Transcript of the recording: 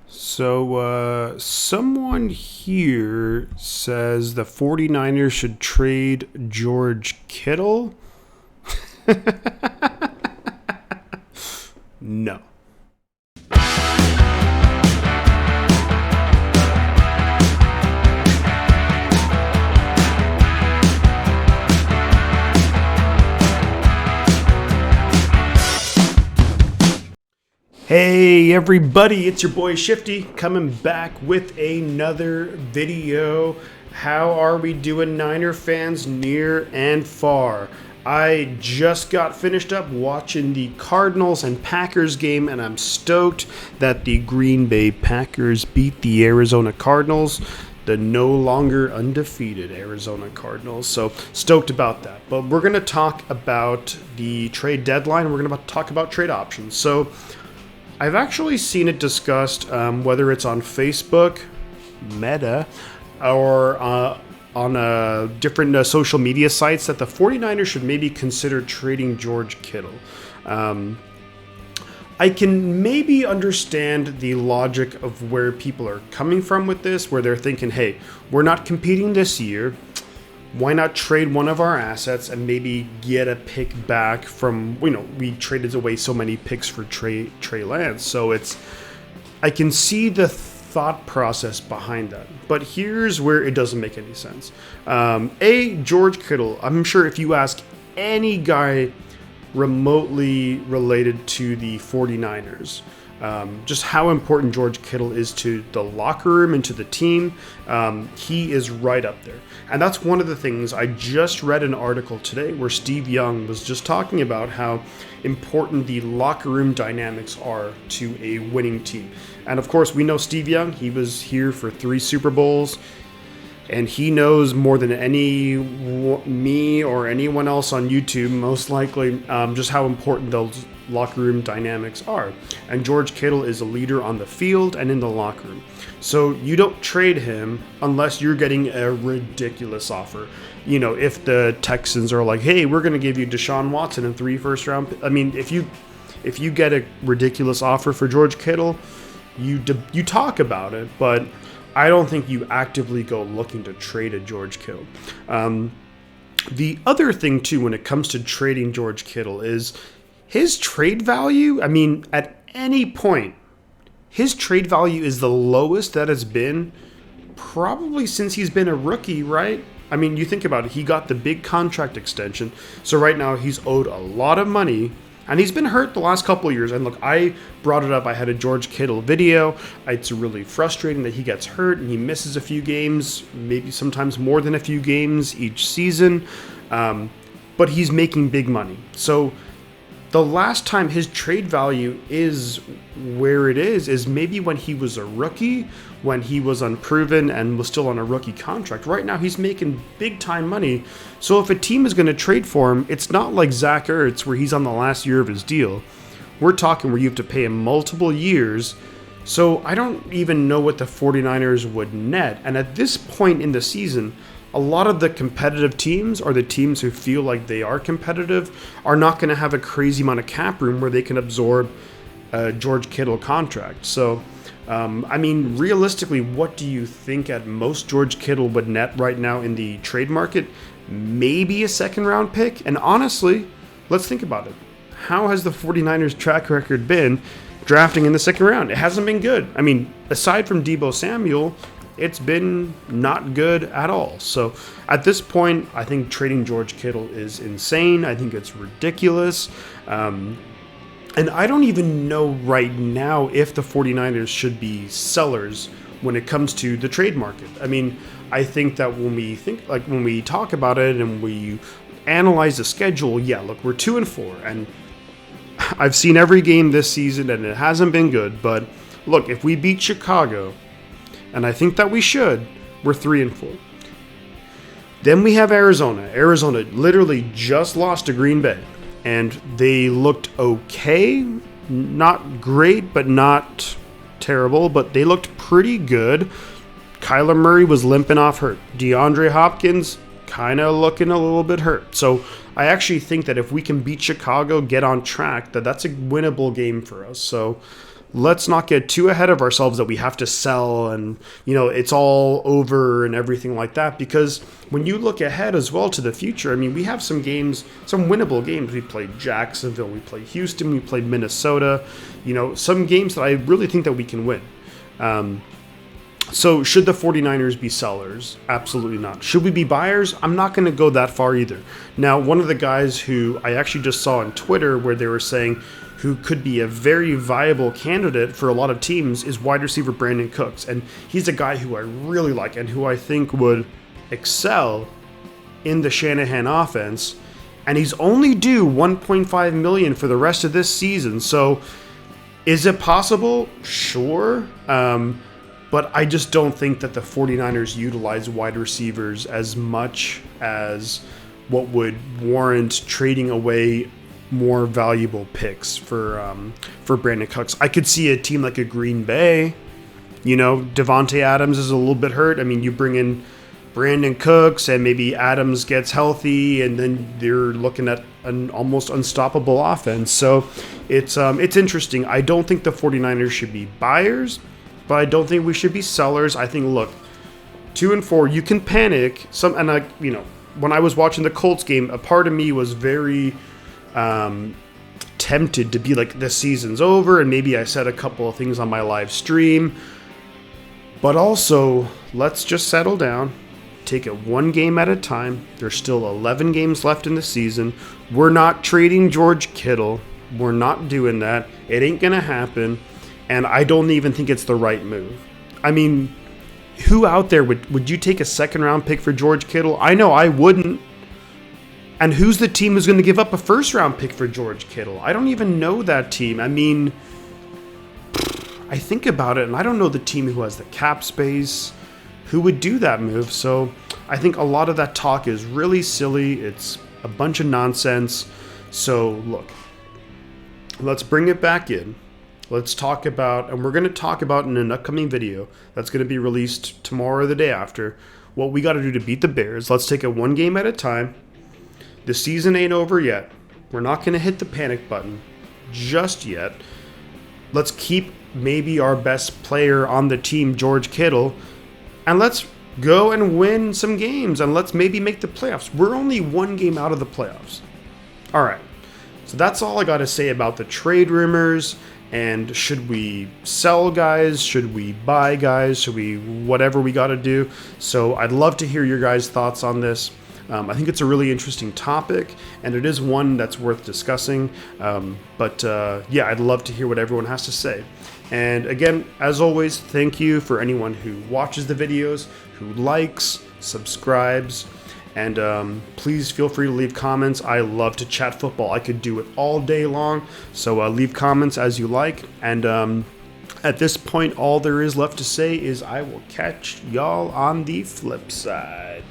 So, someone here says the 49ers should trade George Kittle. No. Hey everybody, it's your boy Shifty coming back with another video. How are we doing, Niner fans near and far? I just got finished up watching the Cardinals and Packers game, and I'm stoked that the Green Bay Packers beat the Arizona Cardinals, the no longer undefeated Arizona Cardinals. So stoked about that. But we're going to talk about the trade deadline. We're going to talk about trade options. So I've actually seen it discussed, whether it's on Facebook, Meta, or on different social media sites, that the 49ers should maybe consider trading George Kittle. I can maybe understand the logic of where people are coming from with this, where they're thinking, hey, we're not competing this year. Why not trade one of our assets and maybe get a pick back from, we traded away so many picks for Trey Lance. So I can see the thought process behind that. But here's where it doesn't make any sense. George Kittle, I'm sure if you ask any guy remotely related to the 49ers, just how important George Kittle is to the locker room and to the team, he is right up there. And that's one of the things. I just read an article today where Steve Young was just talking about how important the locker room dynamics are to a winning team. And of course, we know Steve Young. He was here for 3 Super Bowls. And he knows more than me or anyone else on YouTube, most likely, just how important those locker room dynamics are. And George Kittle is a leader on the field and in the locker room. So you don't trade him unless you're getting a ridiculous offer. If the Texans are like, hey, we're going to give you Deshaun Watson and 3 first-round. I mean, if you get a ridiculous offer for George Kittle, you talk about it, but I don't think you actively go looking to trade a George Kittle. The other thing, too, when it comes to trading George Kittle is his trade value. I mean, at any point, his trade value is the lowest that it's been probably since he's been a rookie, right? I mean, you think about it. He got the big contract extension. So right now he's owed a lot of money. And he's been hurt the last couple of years. And look, I brought it up. I had a George Kittle video. It's really frustrating that he gets hurt and he misses a few games, maybe sometimes more than a few games each season. But he's making big money. So the last time his trade value is where it is maybe when he was a rookie, when he was unproven and was still on a rookie contract. Right now, he's making big time money. So if a team is going to trade for him, it's not like Zach Ertz where he's on the last year of his deal. We're talking where you have to pay him multiple years. So I don't even know what the 49ers would net. And at this point in the season, a lot of the competitive teams, or the teams who feel like they are competitive, are not going to have a crazy amount of cap room where they can absorb a George Kittle contract. So, I mean, realistically, what do you think at most George Kittle would net right now in the trade market? Maybe a second-round pick? And honestly, let's think about it. How has the 49ers' track record been drafting in the second round? It hasn't been good. I mean, aside from Deebo Samuel, it's been not good at all. So at this point, I think trading George Kittle is insane. I think it's ridiculous. And I don't even know right now if the 49ers should be sellers when it comes to the trade market. I mean, I think that when we talk about it and we analyze the schedule, yeah, look, we're 2-4, and I've seen every game this season and it hasn't been good. But look, if we beat Chicago, and I think that we should, we're 3-4. Then we have Arizona. Arizona literally just lost to Green Bay, and they looked okay. Not great, but not terrible, but they looked pretty good. Kyler Murray was limping off hurt. DeAndre Hopkins kind of looking a little bit hurt. So I actually think that if we can beat Chicago, get on track, that's a winnable game for us. So let's not get too ahead of ourselves that we have to sell and, it's all over and everything like that. Because when you look ahead as well to the future, I mean, we have some games, some winnable games. We played Jacksonville, we played Houston, we played Minnesota, some games that I really think that we can win. So should the 49ers be sellers? Absolutely not. Should we be buyers? I'm not going to go that far either. Now, one of the guys who I actually just saw on Twitter where they were saying who could be a very viable candidate for a lot of teams is wide receiver Brandon Cooks. And he's a guy who I really like and who I think would excel in the Shanahan offense. And he's only due $1.5 million for the rest of this season. So is it possible? Sure. But I just don't think that the 49ers utilize wide receivers as much as what would warrant trading away more valuable picks for Brandon Cooks. I could see a team like a Green Bay. Devontae Adams is a little bit hurt. I mean, you bring in Brandon Cooks and maybe Adams gets healthy, and then you're looking at an almost unstoppable offense. So it's interesting. I don't think the 49ers should be buyers, but I don't think we should be sellers. I think, look, 2-4, you can panic. When I was watching the Colts game, a part of me was very tempted to be like, the season's over, and maybe I said a couple of things on my live stream. But also, let's just settle down, take it one game at a time. There's still 11 games left in the season. We're not trading George Kittle. We're not doing that. It ain't going to happen. And I don't even think it's the right move. I mean, who out there would you take a second-round pick for George Kittle? I know I wouldn't. And who's the team who's going to give up a first-round pick for George Kittle? I don't even know that team. I mean, I think about it, and I don't know the team who has the cap space, who would do that move. So I think a lot of that talk is really silly. It's a bunch of nonsense. So look, let's bring it back in. Let's talk about, and we're going to talk about in an upcoming video that's going to be released tomorrow or the day after, what we got to do to beat the Bears. Let's take it one game at a time. The season ain't over yet. We're not going to hit the panic button just yet. Let's keep maybe our best player on the team, George Kittle, and let's go and win some games, and let's maybe make the playoffs. We're only one game out of the playoffs. All right. So that's all I got to say about the trade rumors. And should we sell guys? Should we buy guys? Should we whatever we got to do? So I'd love to hear your guys' thoughts on this. I think it's a really interesting topic, and it is one that's worth discussing. Yeah, I'd love to hear what everyone has to say. And again, as always, thank you for anyone who watches the videos, who likes, subscribes, and please feel free to leave comments. I love to chat football. I could do it all day long. So leave comments as you like. And at this point, all there is left to say is I will catch y'all on the flip side.